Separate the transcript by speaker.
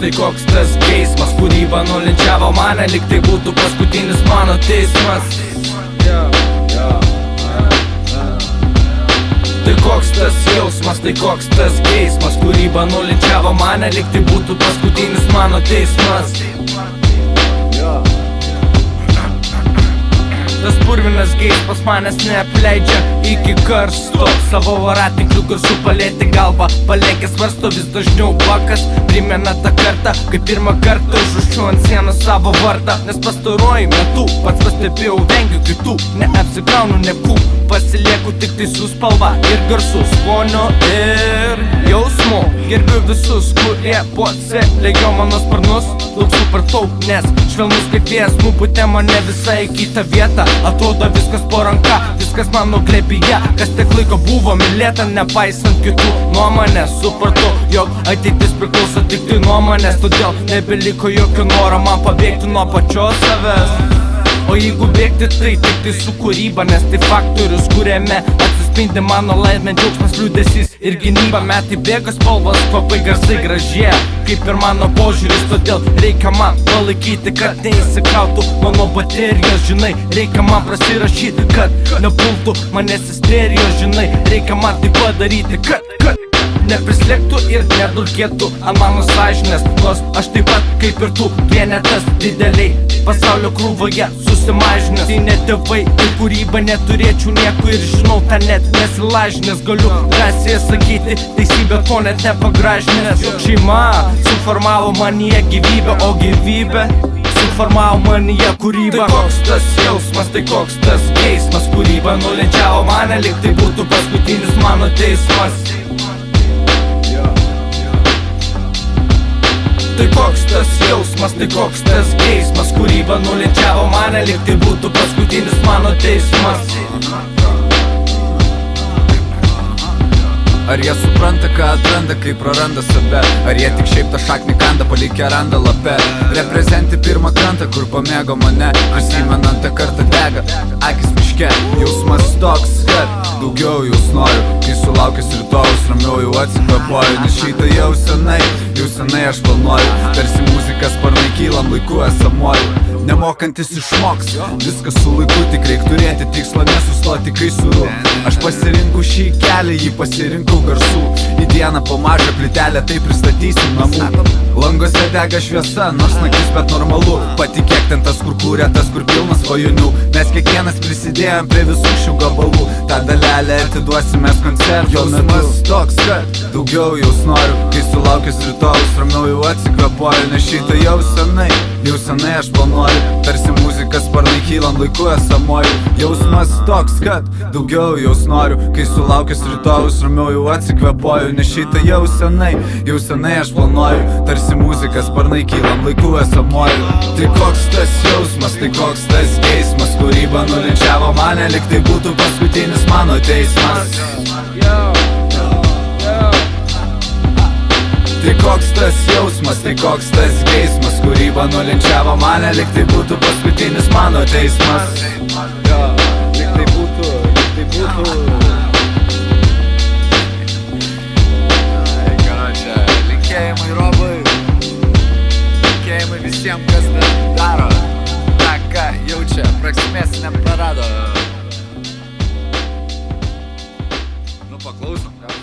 Speaker 1: tai koks tas geismas? Kūryba nulinčiavo mane, lyg tai būtų paskutinis mano teismas. Tai koks tas jausmas, tai koks tas geismas? Kūryba nulinčiavo mane, lyg tai būtų paskutinis mano teismas. Tas purvinas geismas manęs neapleidžia iki karsto. Savo voratinklių garsų palėti galvą palėkęs svarsto vis dažniau bakas. Primena tą kartą, kai pirmą kartą užrašiau ant sienos savo vardą. Nes pastaruoju metu pats pastebėjau, vengiu kitų, neapsikraunu nekų. Pasilieku tik tai su spalva ir garsų, skonio ir jausmu. Gerbiu visus, kurie puoselėjo mano sparnus. Daug supratau, nes švelnus kaip vėjas nupūtė mane visai į kitą vietą. Atrodo viskas po ranka, viskas mano glėbyje. Kas tiek laiko buvo mylėta, nepaisant kitų nuomonės. Supratau, jog ateitis priklauso tik tai nuo manęs. Todėl nebeliko jokio noro man pabėgti nuo pačios savęs. O jeigu bėgti tai tik tai su kūryba, nes tai faktorius, kuriame atsispindi mano laimė, džiaugsmas, liūdesys ir gynyba. Metai bėga, spalvos, kvapai, garsai gražėja, kaip ir mano požiūris. Todėl reikia man palaikyti, kad neįsikrautų mano baterijos, žinai. Reikia man prasirašyti, kad nepultų manęs isterijos, žinai. Reikia man tai padaryti, kad neprislėgtų ir nedulkėtų ant mano sąžinės. Nors aš taip pat kaip ir tu, vienetas dideliai pasaulio krūvoje susimažinęs. Tai ne tėvai ir kūryba, neturėčiau nieko ir žinau tą net nesilažinęs. Galiu drąsiai sakyti teisybę, to net nepagražinęs. Juk šeima suformavo manyje gyvybę, o gyvybė suformavo manyje kūrybą. Tai koks tas jausmas, tai koks tas geismas? Kūryba nulinčiavo mane, lyg tai būtų paskutinis mano teismas. Tai koks tas jausmas, tai koks tas geismas? Kūryba nulinčiavo mane, lyg tai būtų paskutinis mano teismas.
Speaker 2: Ar jie supranta, ką atranda, kai praranda save? Ar jie tik šiaip tą šaknį kanda, palikę randa lape? Reprezenti pirmą krantą, kur pamėgo mane, prisimenant tą kartą dega akis miške. Jausmas toks, kad daugiau jūs noriu. Kai sulaukęs rytojus, ramiau jau atsikvėpuoju. Nes šitą jau senai aš planuoju. Tarsi muzika sparnai kylam, laiku esamuoju. Nemokantis išmoks, viskas su laiku, tik reik turėti tikslą, nesustoti kai suru. Aš pasirinku šį kelią, jį pasirinkau garsų. Į dieną po mažą plytelę, tai pristatysim namų. Langose dega šviesa, nors naktis, bet normalu. Patikėk, ten tas kur kūrė, tas kur pilnas svajonių. Mes kiekvienas prisidėjom prie visų šių gabalų. Ta dalelę atiduosimės koncerto metu. Jausmas toks, kad daugiau jūs noriu. Kai sulaukęs rytojus, ramiau jau atsikvėpuoju. Nes šitą jau senai aš planuoju. Tarsi muzika sparnai kylam, laiku esamuoju. Jausmas toks, kad daugiau jūs noriu. Kai sulaukęs rytojus, ramiau jau atsikvėpuoju. Nes šitą jau senai aš planuoju. Tarsi muzika sparnai kylam, laiku esamuoju. Tai koks tas jausmas, tai koks tas geismas? Kūryba nulinčiavo mane, lyg tai būtų paskutinis mano teismas. Tai koks tas jausmas, tai koks tas geismas? Kūryba nulinčiavo mane, lyg tai būtų paskutinis mano teismas. Lyg tai būtų linkėjimai Robai, linkėjimai visiems, kas tai daro. Ta, ką jaučia, prasmės neprarado. Nu, paklausom, gal?